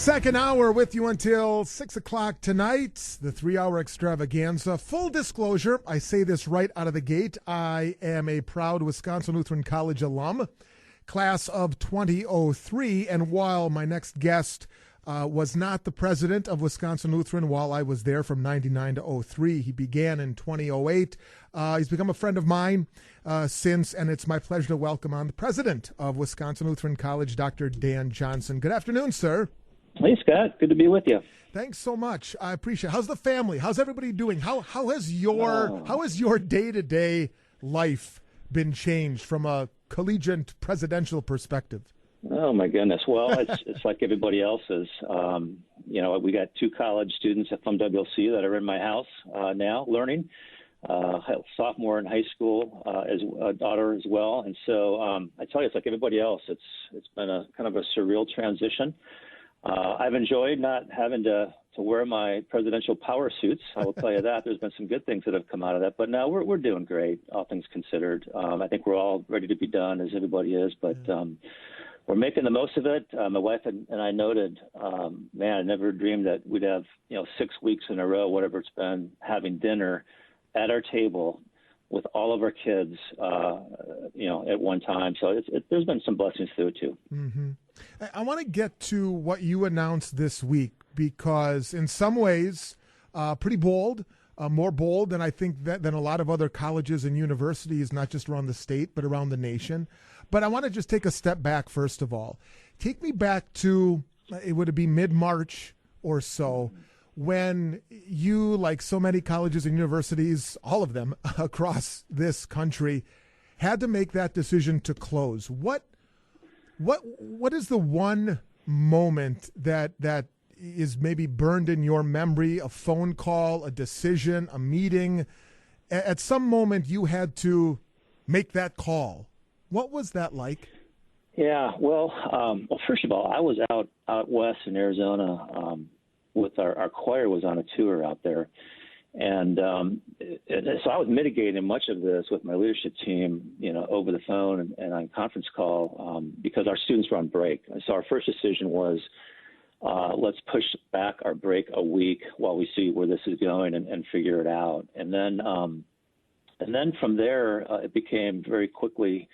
Second hour with you until 6 o'clock tonight, the 3-hour extravaganza. Full disclosure, I say this right out of the gate. I am a proud Wisconsin Lutheran College alum, class of 2003, and while my next guest was not the president of Wisconsin Lutheran while I was there from 99 to 03, he began in 2008. He's become a friend of mine since, and it's my pleasure to welcome on the president of Wisconsin Lutheran College, Dr. Dan Johnson. Good afternoon, sir. Hey, Scott. Good to be with you. Thanks so much. I appreciate it. How's the family? How's everybody doing? How has your day-to-day life been changed from a collegiate presidential perspective? Oh, my goodness. Well, it's like everybody else's. We got 2 college students from WLC that are in my house now learning. Sophomore in high school, as a daughter as well. And so I tell you, it's like everybody else. It's been a kind of a surreal transition. I've enjoyed not having to wear my presidential power suits. I will tell you that. There's been some good things that have come out of that. But no, we're doing great, all things considered. I think we're all ready to be done, as everybody is. But we're making the most of it. My wife and I noted, I never dreamed that we'd have 6 weeks in a row, whatever it's been, having dinner at our table with all of our kids, at one time. So there's been some blessings through it too. Mm-hmm. I want to get to what you announced this week because in some ways, pretty bold, more bold than I think than a lot of other colleges and universities, not just around the state, but around the nation. But I want to just take a step back, first of all. Take me back to, it would be mid-March or so, when you, like so many colleges and universities, all of them across this country, had to make that decision to close. What is the one moment that is maybe burned in your memory, a phone call, a decision, a meeting? At some moment you had to make that call. What was that like? Yeah, well, first of all, I was out west in Arizona with our choir was on a tour out there. And so I was mitigating much of this with my leadership team, over the phone and on conference call because our students were on break. So our first decision was let's push back our break a week while we see where this is going and figure it out. And then from there, it became very quickly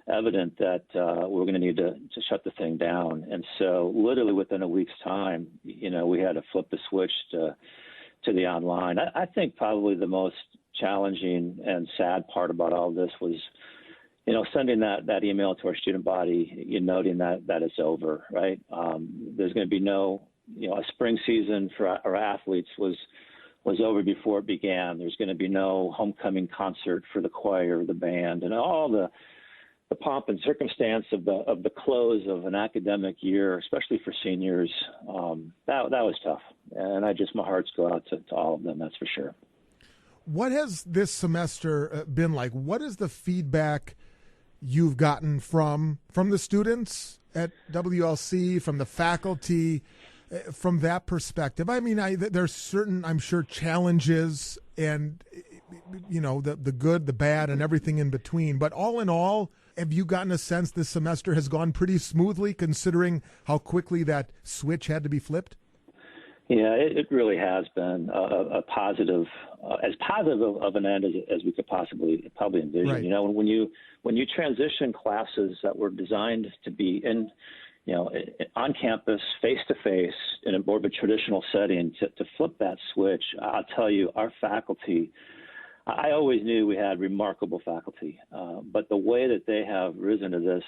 evident that we were going to need to shut the thing down. And so literally within a week's time, we had to flip the switch to the online. I think probably the most challenging and sad part about all this was, sending that email to our student body, noting that it's over, right? There's going to be no, a spring season for our athletes was over before it began. There's going to be no homecoming concert for the choir, the band, and all the pomp and circumstance of the close of an academic year, especially for seniors. That was tough. And my hearts go out to all of them, that's for sure. What has this semester been like? What is the feedback you've gotten from the students at WLC, from the faculty, from that perspective? I mean, there's certain, I'm sure, challenges and, the good, the bad, and everything in between. But all in all, have you gotten a sense this semester has gone pretty smoothly considering how quickly that switch had to be flipped? Yeah, it really has been a positive, as positive of an end as we could probably envision. Right. When you transition classes that were designed to be in, on campus, face to face, in a more of a traditional setting, to flip that switch, I'll tell you, our faculty. I always knew we had remarkable faculty, but the way that they have risen to this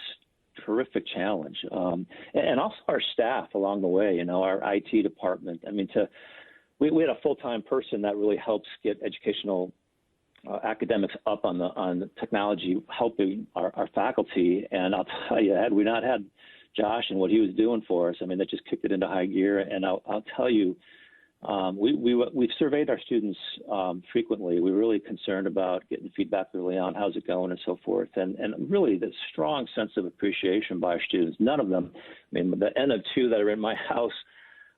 terrific challenge, and also our staff along the way, our IT department. I mean, we had a full-time person that really helps get educational academics up on the technology, helping our faculty. And I'll tell you, had we not had Josh and what he was doing for us, I mean, that just kicked it into high gear. And I'll tell you, we've surveyed our students frequently. We're really concerned about getting feedback early on, how's it going and so forth. And really the strong sense of appreciation by our students. None of them, I mean, the N of 2 that are in my house,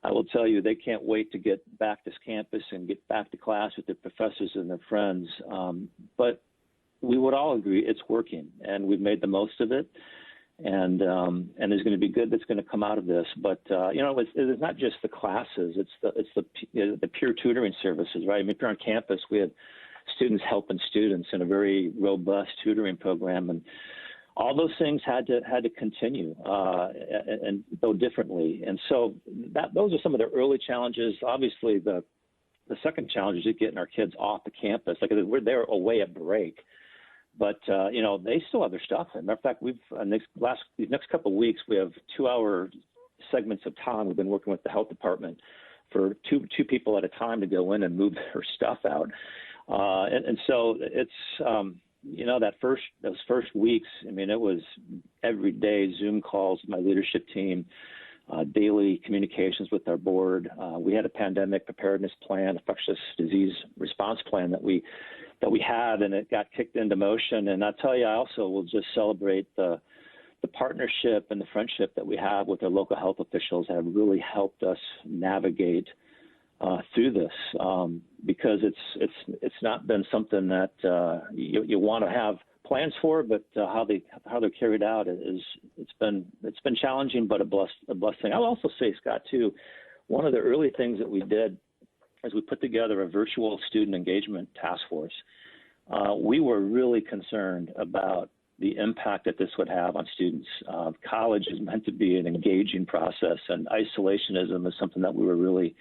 I will tell you, they can't wait to get back to campus and get back to class with their professors and their friends. But we would all agree it's working, and we've made the most of it. and there's going to be good that's going to come out of this. But it's not just the classes; it's the peer tutoring services, right? I mean, if you're on campus, we have students helping students in a very robust tutoring program, and all those things had to continue and go differently. And so those are some of the early challenges. Obviously, the second challenge is just getting our kids off the campus. Like we're there away at break. But, they still have their stuff. As a matter of fact, these next couple of weeks, we have 2-hour segments of time. We've been working with the health department for two people at a time to go in and move their stuff out. And so it's, those first weeks, I mean, it was every day Zoom calls with my leadership team, daily communications with our board. We had a pandemic preparedness plan, infectious disease response plan that we had, and it got kicked into motion. And I'll tell you, I also will just celebrate the partnership and the friendship that we have with our local health officials that have really helped us navigate through this, because it's not been something that you want to have plans for, but how they're carried out it's been challenging, but a blessed thing. I'll also say, Scott, too, one of the early things that we did is we put together a virtual student engagement task force. We were really concerned about the impact that this would have on students. College is meant to be an engaging process, and isolationism is something that we were really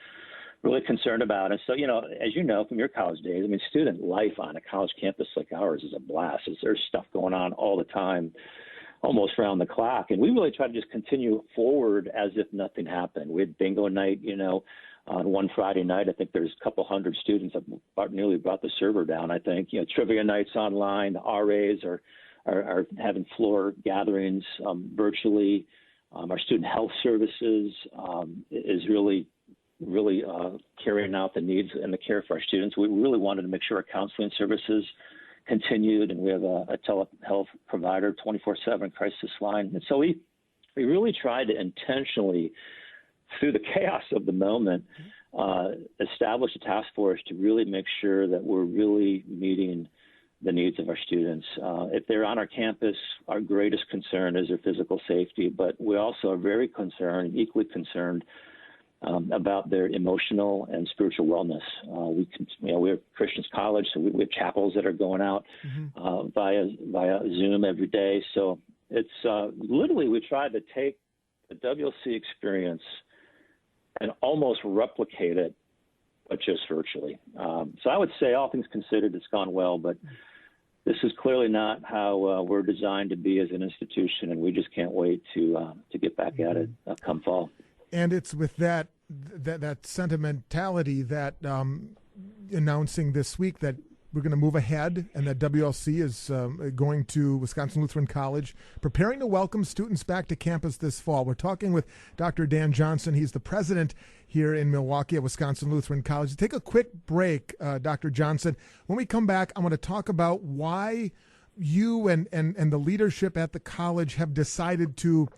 concerned about. And so, as you know from your college days, I mean, student life on a college campus like ours is a blast. There's stuff going on all the time, almost around the clock. And we really try to just continue forward as if nothing happened. We had bingo night, on one Friday night. I think there's a couple hundred students that nearly brought the server down, I think. Trivia nights online. The RAs are having floor gatherings virtually. Our student health services is really carrying out the needs and the care for our students. We really wanted to make sure our counseling services continued, and we have a telehealth provider, 24/7 crisis line. And so we really tried to intentionally, through the chaos of the moment, establish a task force to really make sure that we're really meeting the needs of our students. If they're on our campus, our greatest concern is their physical safety, but we also are very concerned, equally concerned, about their emotional and spiritual wellness. We're Christians College, so we have chapels that are going out via Zoom every day. So it's literally, we tried to take the WLC experience and almost replicate it, but just virtually. So I would say, all things considered, it's gone well, but this is clearly not how we're designed to be as an institution, and we just can't wait to get back at it come fall. And it's with that sentimentality that announcing this week that we're going to move ahead, and that WLC is going to Wisconsin Lutheran College, preparing to welcome students back to campus this fall. We're talking with Dr. Dan Johnson. He's the president here in Milwaukee at Wisconsin Lutheran College. Take a quick break, Dr. Johnson. When we come back, I want to talk about why you and the leadership at the college have decided to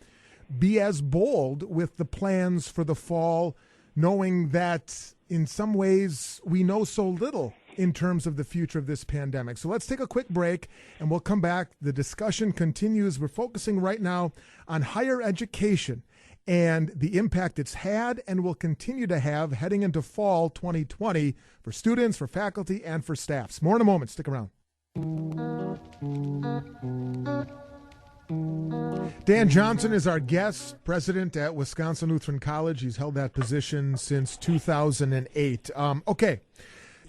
be as bold with the plans for the fall, knowing that in some ways we know so little in terms of the future of this pandemic. So let's take a quick break and we'll come back. The discussion continues. We're focusing right now on higher education and the impact it's had and will continue to have heading into fall 2020 for students, for faculty, and for staffs. More in a moment. Stick around. Dan Johnson is our guest, president at Wisconsin Lutheran College. He's held that position since 2008. Okay,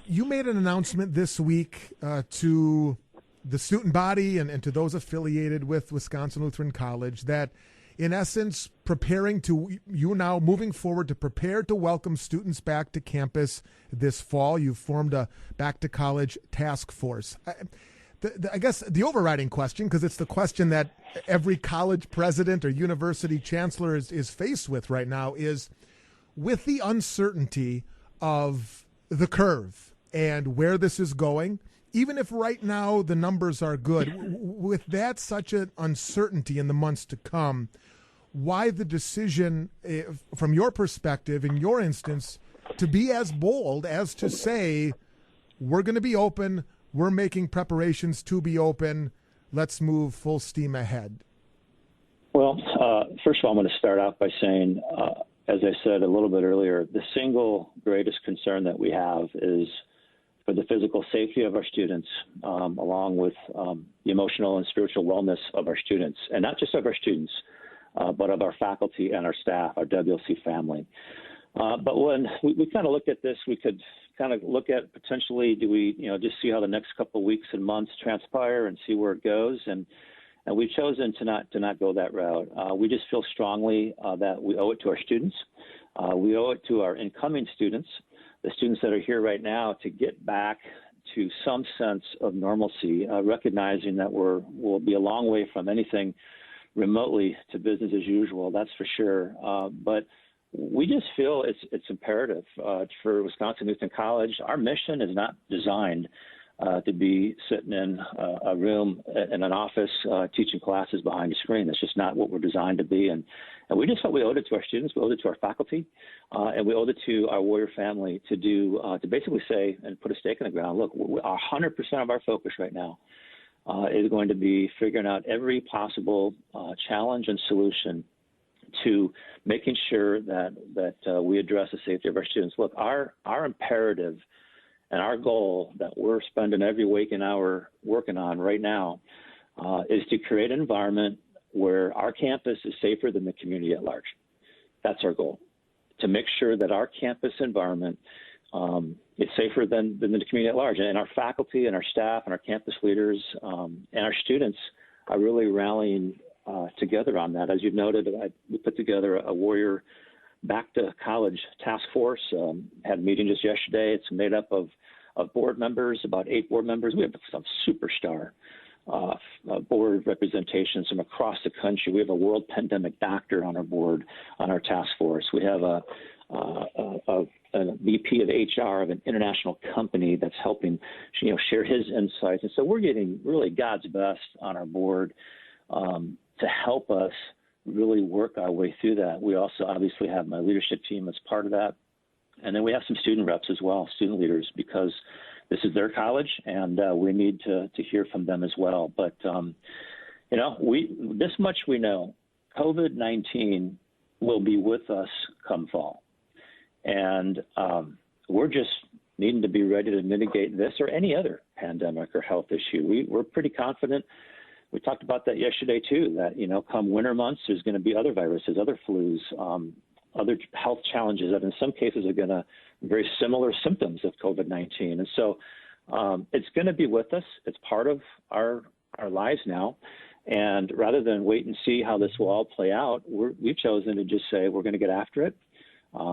you made an announcement this week to the student body and to those affiliated with Wisconsin Lutheran College that, in essence, you now moving forward to prepare to welcome students back to campus this fall. You've formed a back to college task force. I guess the overriding question, because it's the question that every college president or university chancellor is faced with right now, is with the uncertainty of the curve and where this is going, even if right now the numbers are good, with that such an uncertainty in the months to come, why the decision, from your perspective, in your instance, to be as bold as to say, we're going to be open, we're making preparations to be open, let's move full steam ahead? First of all, I'm going to start out by saying, as I said a little bit earlier, the single greatest concern that we have is for the physical safety of our students, along with the emotional and spiritual wellness of our students, and not just of our students, but of our faculty and our staff, our WLC family. But when we kind of looked at this, we could kind of look at potentially, do we, just see how the next couple of weeks and months transpire and see where it goes. And we've chosen to not go that route. We just feel strongly that we owe it to our students. We owe it to our incoming students, the students that are here right now, to get back to some sense of normalcy, recognizing that we'll be a long way from anything remotely to business as usual, that's for sure. But we just feel it's imperative for Wisconsin Lutheran College. Our mission is not designed to be sitting in a room in an office teaching classes behind a screen. That's just not what we're designed to be. And we just felt we owed it to our students, we owed it to our faculty, and we owed it to our Warrior family to basically say and put a stake in the ground. Look, 100% of our focus right now is going to be figuring out every possible challenge and solution to making sure that we address the safety of our students. Look, our imperative and our goal that we're spending every waking hour working on right now is to create an environment where our campus is safer than the community at large. That's our goal, to make sure that our campus environment is safer than the community at large. And our faculty and our staff and our campus leaders and our students are really rallying together on that. As you've noted, we put together a Warrior Back to College task force, had a meeting just yesterday. It's made up of board members, about 8 board members. We have some superstar board representations from across the country. We have a world pandemic doctor on our board, on our task force. We have a VP of HR of an international company that's helping, share his insights. And so we're getting really God's best on our board to help us really work our way through that. We also obviously have my leadership team as part of that. And then we have some student reps as well, student leaders, because this is their college and we need to hear from them as well. But, this much we know, COVID-19 will be with us come fall. And we're just needing to be ready to mitigate this or any other pandemic or health issue. We're pretty confident. We talked about that yesterday, too, that, come winter months, there's going to be other viruses, other flus, other health challenges that in some cases are going to very similar symptoms of COVID-19. And so it's going to be with us. It's part of our lives now. And rather than wait and see how this will all play out, we've chosen to just say we're going to get after it.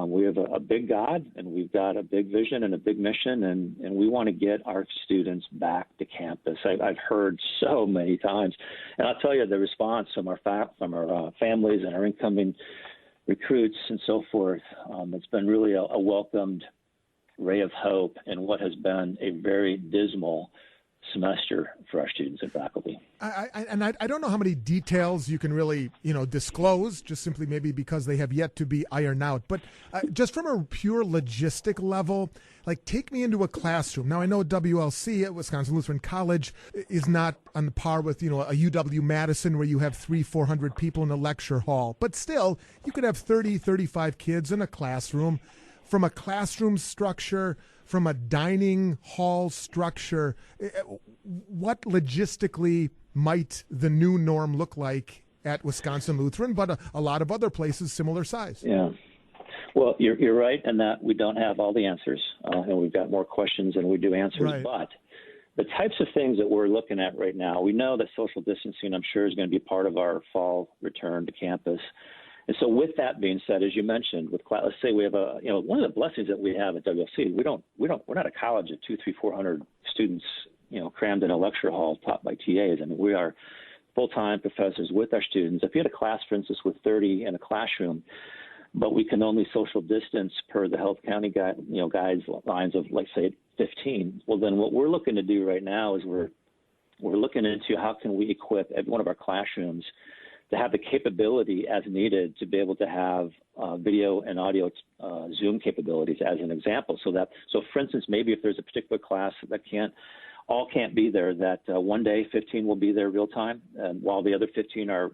We have a big God, and we've got a big vision and a big mission, and we want to get our students back to campus. I've heard so many times, and I'll tell you the response from our families and our incoming recruits and so forth. It's been really a welcomed ray of hope in what has been a very dismal semester for our students and faculty. I don't know how many details you can really, disclose, just simply maybe because they have yet to be ironed out. But just from a pure logistic level, take me into a classroom. Now, I know WLC at Wisconsin Lutheran College is not on the par with, a UW-Madison where you have 300-400 people in a lecture hall. But still, you could have 30, 35 kids in a classroom. From a classroom structure, from a dining hall structure, what logistically might the new norm look like at Wisconsin Lutheran, but a lot of other places similar size? Yeah. Well, you're right in that we don't have all the answers, and we've got more questions than we do answers. Right. But the types of things that we're looking at right now, we know that social distancing, I'm sure, is going to be part of our fall return to campus. And so with that being said, as you mentioned, let's say we have one of the blessings that we have at WLC, we're not a college of 400 students, crammed in a lecture hall taught by TAs. I mean, we are full-time professors with our students. If you had a class, for instance, with 30 in a classroom, but we can only social distance per the Health County guidelines of, say, 15. Well, then what we're looking to do right now is we're looking into how can we equip every one of our classrooms to have the capability as needed to be able to have video and audio Zoom capabilities as an example. So for instance, maybe if there's a particular class that can't be there, that one day 15 will be there real time, and while the other 15 are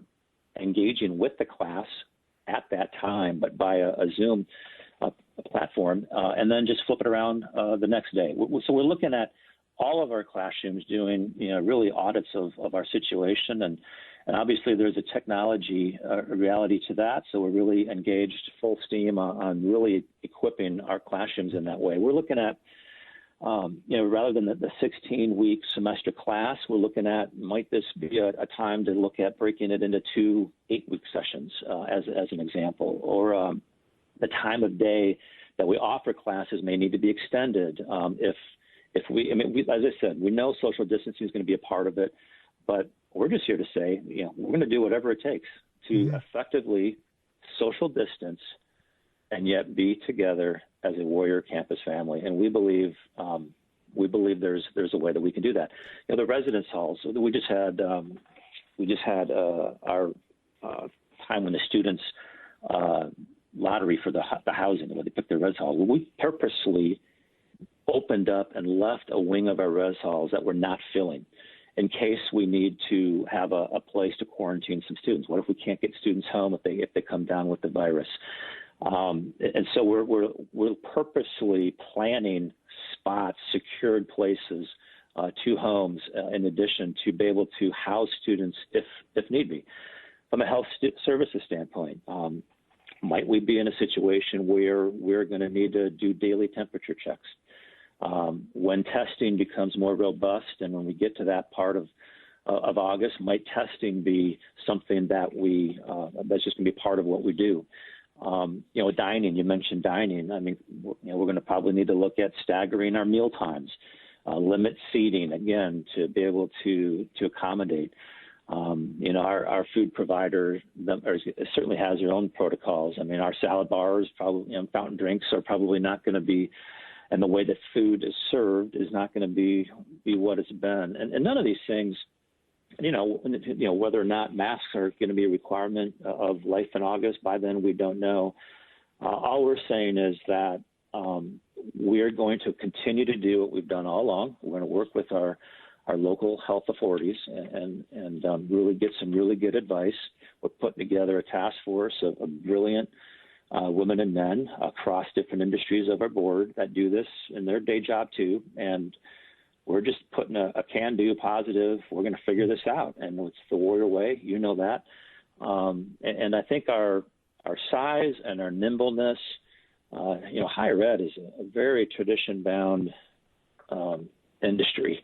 engaging with the class at that time, but by a Zoom platform, and then just flip it around the next day. So we're looking at all of our classrooms doing, really audits of our situation, and obviously there's a technology reality to that. So we're really engaged full steam on really equipping our classrooms in that way. We're looking at, rather than the 16-week semester class, we're looking at, might this be a time to look at breaking it into 2 8-week sessions as an example, or the time of day that we offer classes may need to be extended. As I said, we know social distancing is going to be a part of it, but we're just here to say, we're going to do whatever it takes to effectively social distance and yet be together as a Warrior campus family. And we believe there's a way that we can do that. The residence halls. We just had our time when the students lottery for the housing, when they picked their res hall. We purposely opened up and left a wing of our res halls that we're not filling in case we need to have a place to quarantine some students. What if we can't get students home if they come down with the virus? And so we're purposely planning spots, secured places, to homes, in addition to be able to house students if need be. From a health services standpoint, might we be in a situation where we're going to need to do daily temperature checks? When testing becomes more robust, and when we get to that part of August, might testing be something that that's just going to be part of what we do? Dining. You mentioned dining. I mean, we're going to probably need to look at staggering our meal times, limit seating again to be able to accommodate. Our food provider certainly has their own protocols. I mean, our salad bars, probably, fountain drinks are probably not going to be, and the way that food is served is not going to be what it's been. And none of these things, whether or not masks are going to be a requirement of life in August, by then we don't know. All we're saying is that we're going to continue to do what we've done all along. We're going to work with our local health authorities and really get some really good advice. We're putting together a task force of brilliant women and men across different industries of our board that do this in their day job too. And we're just putting a can-do positive. We're going to figure this out, and it's the Warrior way. You know that. And I think our size and our nimbleness, higher ed is a very tradition-bound industry.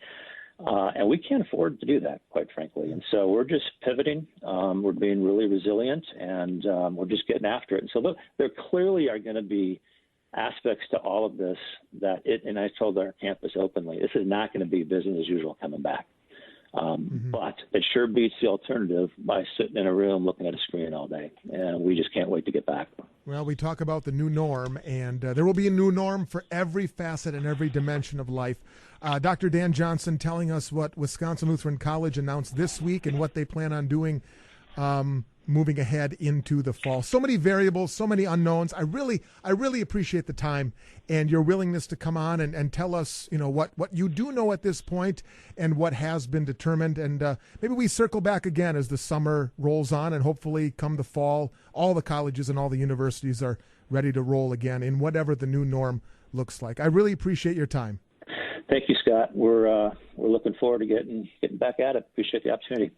And we can't afford to do that, quite frankly. And so we're just pivoting. We're being really resilient, and we're just getting after it. And so there clearly are going to be aspects to all of this and I told our campus openly, this is not going to be business as usual coming back. But it sure beats the alternative by sitting in a room looking at a screen all day. And we just can't wait to get back. Well, we talk about the new norm, and there will be a new norm for every facet and every dimension of life. Dr. Dan Johnson telling us what Wisconsin Lutheran College announced this week and what they plan on doing moving ahead into the fall. So many variables, so many unknowns. I really appreciate the time and your willingness to come on and tell us, what you do know at this point and what has been determined. And maybe we circle back again as the summer rolls on, and hopefully come the fall, all the colleges and all the universities are ready to roll again in whatever the new norm looks like. I really appreciate your time. Thank you, Scott. We're looking forward to getting back at it. Appreciate the opportunity.